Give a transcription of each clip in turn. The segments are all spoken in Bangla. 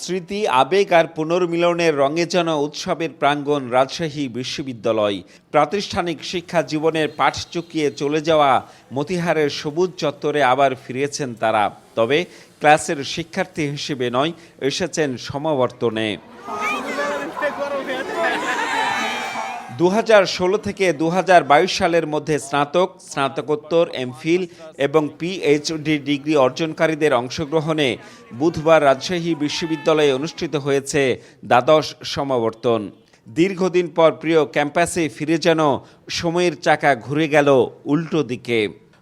স্মৃতি, আবেগ আর পুনর্মিলনের রঙে যেন উৎসবের প্রাঙ্গণ রাজশাহী বিশ্ববিদ্যালয়। প্রাতিষ্ঠানিক শিক্ষা জীবনের পাঠ চুকিয়ে চলে যাওয়া মতিহারের সবুজ চত্বরে আবার ফিরেছেন তারা। তবে ক্লাসের শিক্ষার্থী হিসেবে নয়, এসেছেন সমাবর্তনে। 2016 থেকে 2022 সালের মধ্যে স্নাতক, স্নাতকোত্তর, এমফিল এবং পিএইচডি ডিগ্রি অর্জনকারীদের অংশগ্রহণে বুধবার রাজশাহী বিশ্ববিদ্যালয়ে অনুষ্ঠিত হয়েছে দ্বাদশ সমাবর্তন। দীর্ঘদিন পর প্রিয় ক্যাম্পাসে ফিরে যেন সময়ের চাকা ঘুরে গেল উল্টো দিকে।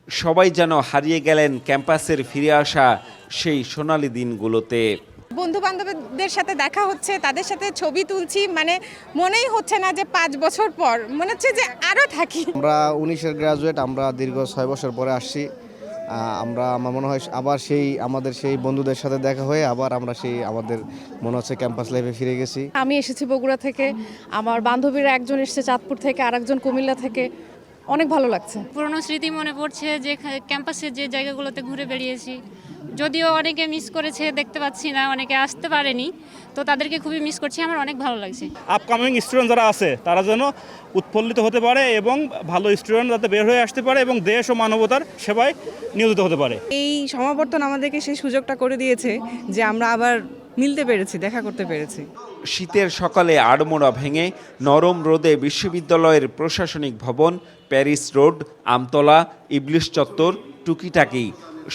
সবাই যেন হারিয়ে গেলেন ক্যাম্পাসের ফিরে আসা সেই সোনালি দিনগুলোতে। বন্ধু বান্ধবদের সাথে দেখা হচ্ছে, তাদের সাথে ছবি তুলছি, মানে মনেই হচ্ছে না যে 5 বছর পর, মনে হচ্ছে যে আরো থাকি। আমরা 19-এর গ্রাজুয়েট, আমরা দীর্ঘ 6 বছর পরে আসছি। আমার মনে হয় আবার আমাদের সেই বন্ধুদের সাথে দেখা হয়ে আবার আমরা আমাদের মনে হচ্ছে ক্যাম্পাস লাইফে ফিরে গেছি। আমি এসেছি বগুড়া থেকে, আমার বান্ধবীরা একজন এসেছে চাঁদপুর থেকে, আরেকজন কুমিল্লা থেকে। অনেক ভালো লাগছে। পুরনো স্মৃতি মনে পড়ছে, যে ক্যাম্পাসের যে জায়গাগুলোতে ঘুরে বেরিয়েছি। যদিও অনেকে মিস করেছে, দেখতে পাচ্ছি না, অনেকে আসতে পারেনি, তো তাদেরকে খুবই মিস করছি। আমার অনেক ভালো লাগছে। আপকামিং স্টুডেন্ট যারা আছে তারা যেন উৎফুল্লিত হতে পারে এবং ভালো স্টুডেন্ট যাতে বের হয়ে আসতে পারে এবং দেশ ও মানবতার সেবায় নিয়োজিত হতে পারে। এই সমাবর্তন আমাদেরকে সেই সুযোগটা করে দিয়েছে যে আমরা আবার মিলতে পেরেছি, দেখা করতে পেরেছি। শীতের সকালে আড়মোড়া ভেঙে নরম রোদে বিশ্ববিদ্যালয়ের প্রশাসনিক ভবন, প্যারিস রোড, আমতলা, ইবলিশ চত্বর, টুকিটাকি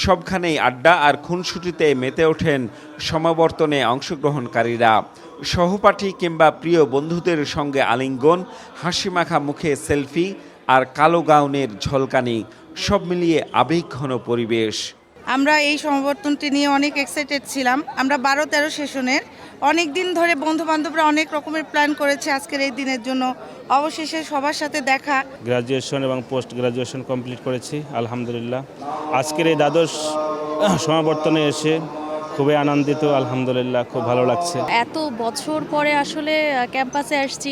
সবখানেই আড্ডা আর খুনসুটিতে মেতে ওঠেন সমাবর্তনে অংশগ্রহণকারীরা। সহপাঠী কিংবা প্রিয় বন্ধুদের সঙ্গে আলিঙ্গন, হাসিমাখা মুখে সেলফি আর কালো গাউনের ঝলকানি, সব মিলিয়ে আবেগঘন পরিবেশ। আমরা এই সমাবর্তনটি নিয়ে অনেক এক্সাইটেড ছিলাম। আমরা 12-13 সেশনের অনেক দিন ধরে বন্ধু বান্ধবরা অনেক রকমের প্ল্যান করেছে আজকের এই দিনের জন্য। অবশেষে সবার সাথে দেখা। গ্রাজুয়েশন এবং পোস্ট গ্রাজুয়েশন কমপ্লিট করেছি আলহামদুলিল্লাহ। আজকের এই দ্বাদশ সমাবর্তনে এসে খুবই আনন্দিত, আলহামদুলিল্লাহ, খুব ভালো লাগছে। এত বছর পরে আসলে ক্যাম্পাসে আসছি,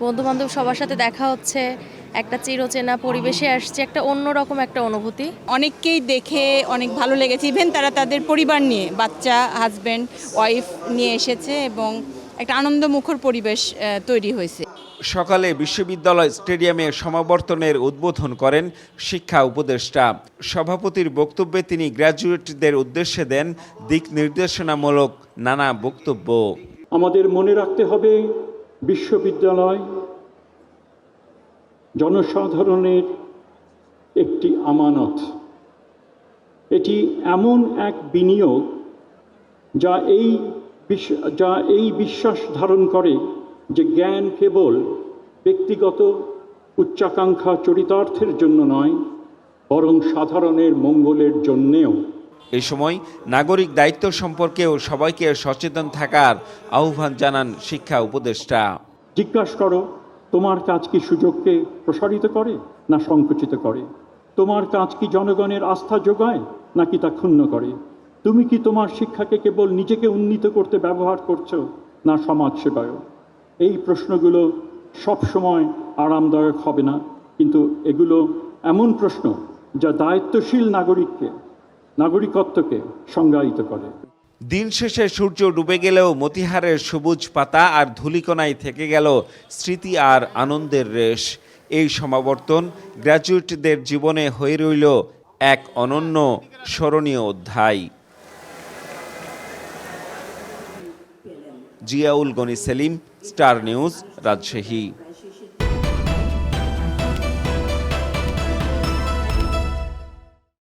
বন্ধু বান্ধব সবার সাথে দেখা হচ্ছে, একটা চিরচেনা পরিবেশে আসছে, একটা অন্যরকম একটা অনুভূতি। অনেককেই দেখে অনেক ভালো লেগেছে। ইভেন তারা তাদের পরিবার নিয়ে, বাচ্চা, হাজব্যান্ড, ওয়াইফ নিয়ে এসেছে এবং একটা আনন্দমুখর পরিবেশ তৈরি হয়েছে। সকালে বিশ্ববিদ্যালয় স্টেডিয়ামে সমাবর্তনের উদ্বোধন করেন শিক্ষা উপদেষ্টা। সভাপতির বক্তব্যে তিনি গ্র্যাজুয়েটদের উদ্দেশ্যে দেন দিক নির্দেশনামূলক নানা বক্তব্য। আমাদের মনে রাখতে হবে, বিশ্ববিদ্যালয় জনসাধারণের একটি আমানত। এটি এমন এক বিনিয়োগ যা এই বিশ্বাস ধারণ করে যে জ্ঞান কেবল ব্যক্তিগত উচ্চাকাঙ্ক্ষা চরিতার্থের জন্য নয়, বরং সাধারণের মঙ্গলের জন্যেও। এই সময় নাগরিক দায়িত্ব সম্পর্কেও সবাইকে সচেতন থাকার আহ্বান জানান শিক্ষা উপদেষ্টা। জিজ্ঞাসা করো, তোমার কাজ কি সুযোগকে প্রসারিত করে না সংকুচিত করে? তোমার কাজ কি জনগণের আস্থা যোগায় নাকি তা ক্ষুণ্ণ করে? তুমি কি তোমার শিক্ষাকে কেবল নিজেকে উন্নীত করতে ব্যবহার করছো না সমাজ সেবায়ও? এই প্রশ্নগুলো সবসময় আরামদায়ক হবে না, কিন্তু এগুলো এমন প্রশ্ন যা দায়িত্বশীল নাগরিকত্বকে সংজ্ঞায়িত করে। দিন শেষে সূর্য ডুবে গেলেও মতিহারের সবুজ পাতা আর ধূলিকণায় থেকে গেল স্মৃতি আর আনন্দের রেশ। এই সমাবর্তন গ্র্যাজুয়েটদের জীবনে হয়ে রইল এক অনন্য স্মরণীয় অধ্যায়। Ziaul Gani Selim, star news, Rajshahi.